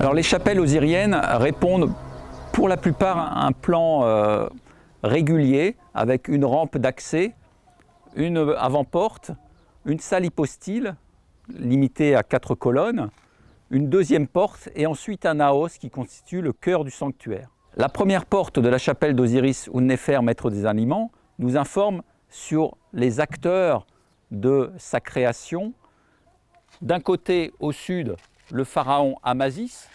Alors les chapelles osiriennes répondent pour la plupart à un plan régulier avec une rampe d'accès, une avant-porte, une salle hypostyle limitée à 4 colonnes, une deuxième porte et ensuite un naos qui constitue le cœur du sanctuaire. La première porte de la chapelle d'Osiris ou Néfer, maître des aliments, nous informe sur les acteurs de sa création. D'un côté, au sud, le pharaon Amasis,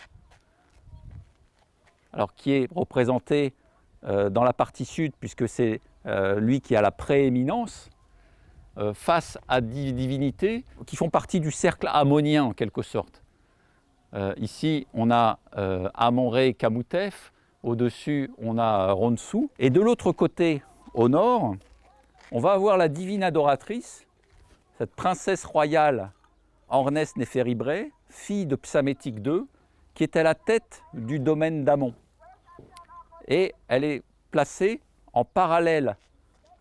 alors qui est représenté dans la partie sud, puisque c'est lui qui a la prééminence, face à des divinités qui font partie du cercle ammonien en quelque sorte. Ici, on a Amon-Ré Kamoutef, au-dessus, on a Ronsu, et de l'autre côté, au nord, on va avoir la divine adoratrice, cette princesse royale Ornès Néféribré, fille de Psamétique II, qui est à la tête du domaine d'Amon. Et elle est placée en parallèle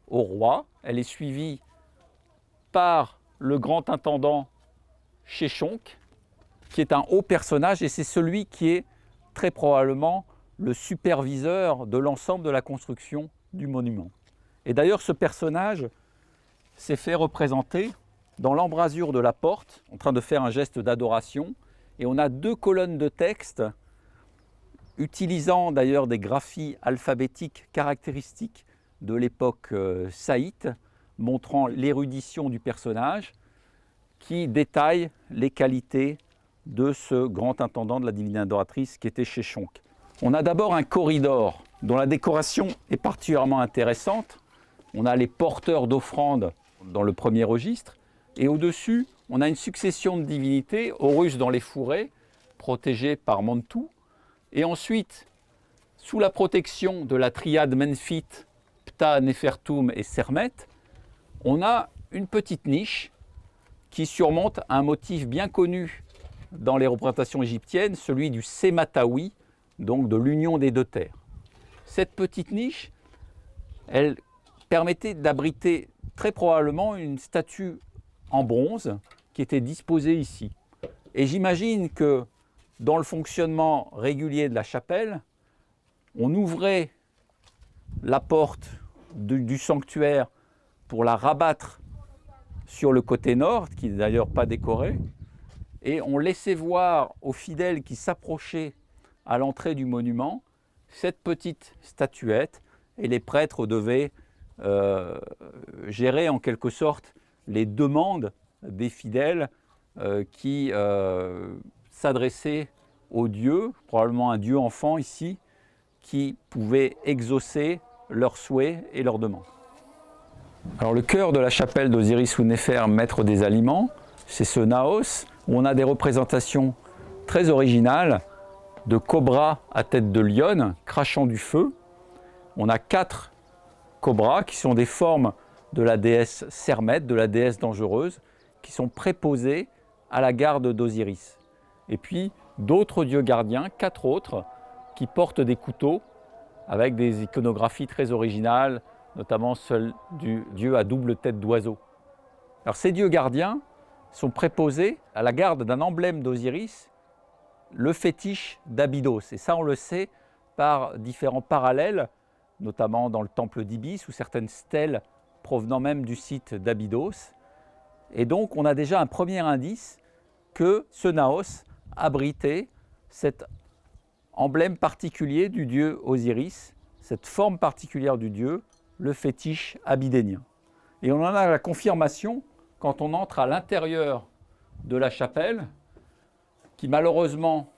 au roi. Elle est suivie par le grand intendant Sheshonq, qui est un haut personnage, et c'est celui qui est très probablement le superviseur de l'ensemble de la construction du monument. Et d'ailleurs, ce personnage s'est fait représenter dans l'embrasure de la porte, en train de faire un geste d'adoration, et on a 2 colonnes de texte, utilisant d'ailleurs des graphies alphabétiques caractéristiques de l'époque saïte, montrant l'érudition du personnage, qui détaille les qualités de ce grand intendant de la divine adoratrice qui était Sheshonq. On a d'abord un corridor dont la décoration est particulièrement intéressante. On a les porteurs d'offrandes dans le premier registre, et au-dessus, on a une succession de divinités, Horus dans les fourrés, protégés par Montu, et ensuite, sous la protection de la triade Menfite, Ptah, Néfertum et Sermet, on a une petite niche qui surmonte un motif bien connu dans les représentations égyptiennes, celui du Sématawi, donc de l'union des 2 terres. Cette petite niche, elle permettait d'abriter très probablement une statue en bronze qui était disposée ici. Et j'imagine que dans le fonctionnement régulier de la chapelle, on ouvrait la porte du sanctuaire pour la rabattre sur le côté nord, qui n'est d'ailleurs pas décoré, et on laissait voir aux fidèles qui s'approchaient à l'entrée du monument cette petite statuette, et les prêtres devaient gérer en quelque sorte les demandes des fidèles qui s'adressaient au Dieu, probablement un Dieu enfant ici, qui pouvait exaucer leurs souhaits et leurs demandes. Alors le cœur de la chapelle d'Osiris ou Néfer, maître des aliments, c'est ce naos, où on a des représentations très originales de cobras à tête de lionne, crachant du feu. On a 4 cobras qui sont des formes de la déesse Sermet, de la déesse dangereuse, qui sont préposés à la garde d'Osiris. Et puis d'autres dieux gardiens, 4 autres, qui portent des couteaux avec des iconographies très originales, notamment celle du dieu à double tête d'oiseau. Alors ces dieux gardiens sont préposés à la garde d'un emblème d'Osiris, le fétiche d'Abydos. Et ça, on le sait par différents parallèles, notamment dans le temple d'Ibis, ou certaines stèles provenant même du site d'Abydos. Et donc, on a déjà un premier indice que ce naos abritait cet emblème particulier du dieu Osiris, cette forme particulière du dieu, le fétiche abydénien. Et on en a la confirmation quand on entre à l'intérieur de la chapelle, qui malheureusement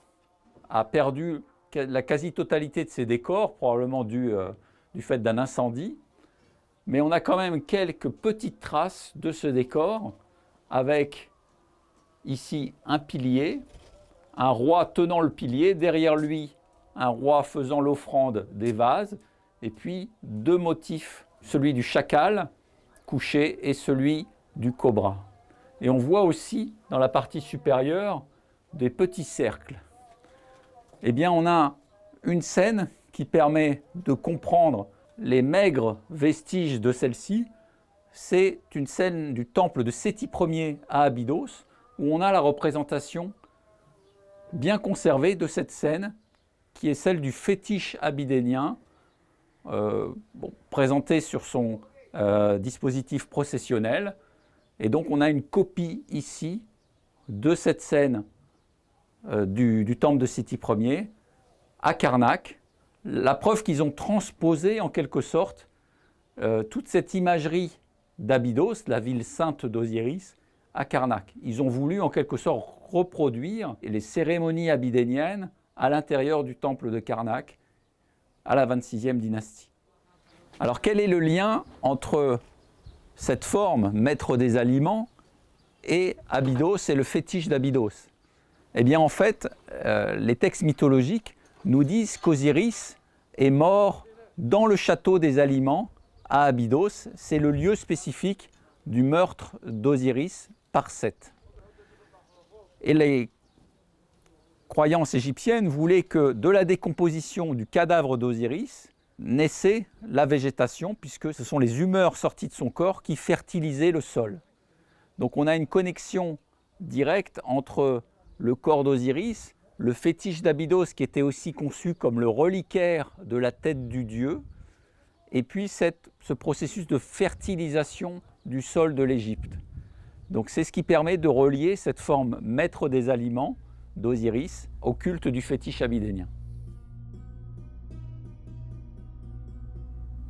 a perdu la quasi-totalité de ses décors, probablement du fait d'un incendie. Mais on a quand même quelques petites traces de ce décor, avec ici un pilier, un roi tenant le pilier, derrière lui un roi faisant l'offrande des vases, et puis 2 motifs, celui du chacal couché et celui du cobra. Et on voit aussi dans la partie supérieure des petits cercles. Eh bien, on a une scène qui permet de comprendre les maigres vestiges de celle-ci. C'est une scène du temple de Séti Ier à Abydos, où on a la représentation bien conservée de cette scène qui est celle du fétiche abydénien, présenté sur son dispositif processionnel. Et donc on a une copie ici de cette scène du temple de Séti Ier à Karnak. La preuve qu'ils ont transposé en quelque sorte toute cette imagerie d'Abydos, la ville sainte d'Osiris, à Karnak. Ils ont voulu en quelque sorte reproduire les cérémonies abydéniennes à l'intérieur du temple de Karnak à la 26e dynastie. Alors quel est le lien entre cette forme, maître des aliments, et Abydos et le fétiche d'Abydos? Eh bien en fait, les textes mythologiques nous disent qu'Osiris est mort dans le château des aliments à Abydos. C'est le lieu spécifique du meurtre d'Osiris par Seth. Et les croyances égyptiennes voulaient que de la décomposition du cadavre d'Osiris naissait la végétation, puisque ce sont les humeurs sorties de son corps qui fertilisaient le sol. Donc on a une connexion directe entre le corps d'Osiris, le fétiche d'Abydos qui était aussi conçu comme le reliquaire de la tête du dieu, et puis ce processus de fertilisation du sol de l'Égypte. Donc c'est ce qui permet de relier cette forme maître des aliments d'Osiris au culte du fétiche abydénien.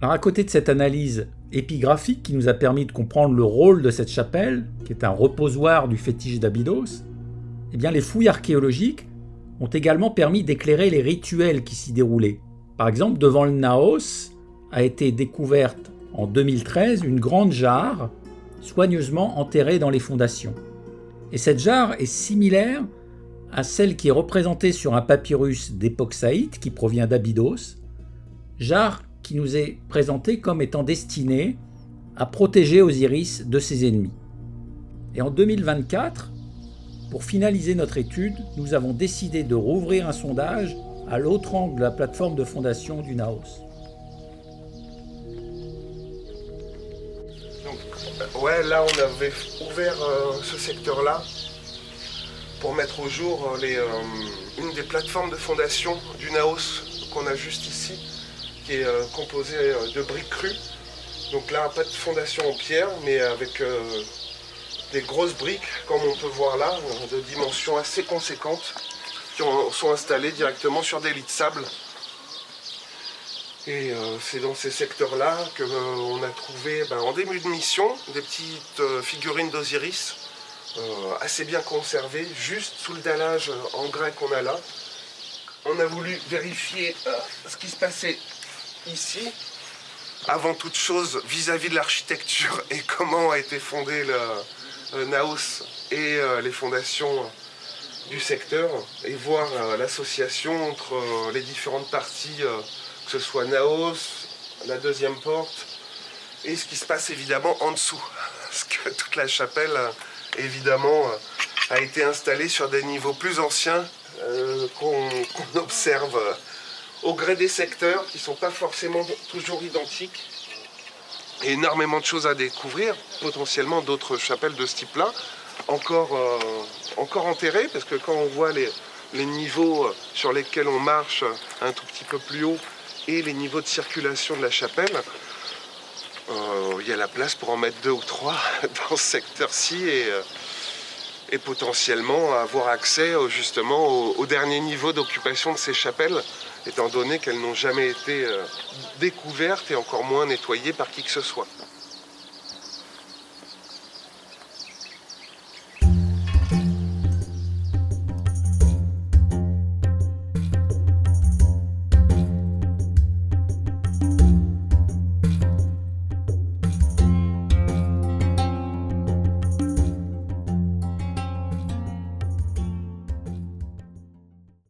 Alors à côté de cette analyse épigraphique qui nous a permis de comprendre le rôle de cette chapelle, qui est un reposoir du fétiche d'Abydos, eh bien les fouilles archéologiques ont également permis d'éclairer les rituels qui s'y déroulaient. Par exemple, devant le Naos a été découverte en 2013 une grande jarre soigneusement enterrée dans les fondations. Et cette jarre est similaire à celle qui est représentée sur un papyrus d'époque saïte qui provient d'Abydos, jarre qui nous est présentée comme étant destinée à protéger Osiris de ses ennemis. Et en 2024, pour finaliser notre étude, nous avons décidé de rouvrir un sondage à l'autre angle de la plateforme de fondation du Naos. Donc, ouais, là on avait ouvert ce secteur-là pour mettre au jour une des plateformes de fondation du Naos qu'on a juste ici, qui est composée de briques crues. Donc là, pas de fondation en pierre, mais avec des grosses briques, comme on peut voir là, de dimensions assez conséquentes, qui sont installées directement sur des lits de sable. Et c'est dans ces secteurs-là qu'on a trouvé, en début de mission, des petites figurines d'Osiris, assez bien conservées, juste sous le dallage en grès qu'on a là. On a voulu vérifier ce qui se passait ici, avant toute chose, vis-à-vis de l'architecture et comment a été fondé le Naos et les fondations du secteur, et voir l'association entre les différentes parties, que ce soit Naos, la deuxième porte, et ce qui se passe évidemment en dessous. Parce que toute la chapelle, évidemment, a été installée sur des niveaux plus anciens qu'on observe au gré des secteurs qui ne sont pas forcément toujours identiques. Et énormément de choses à découvrir, potentiellement d'autres chapelles de ce type-là, encore enterrées, parce que quand on voit les niveaux sur lesquels on marche un tout petit peu plus haut et les niveaux de circulation de la chapelle, il y a la place pour en mettre 2 ou 3 dans ce secteur-ci et potentiellement avoir accès justement au dernier niveau d'occupation de ces chapelles, étant donné qu'elles n'ont jamais été découvertes et encore moins nettoyées par qui que ce soit.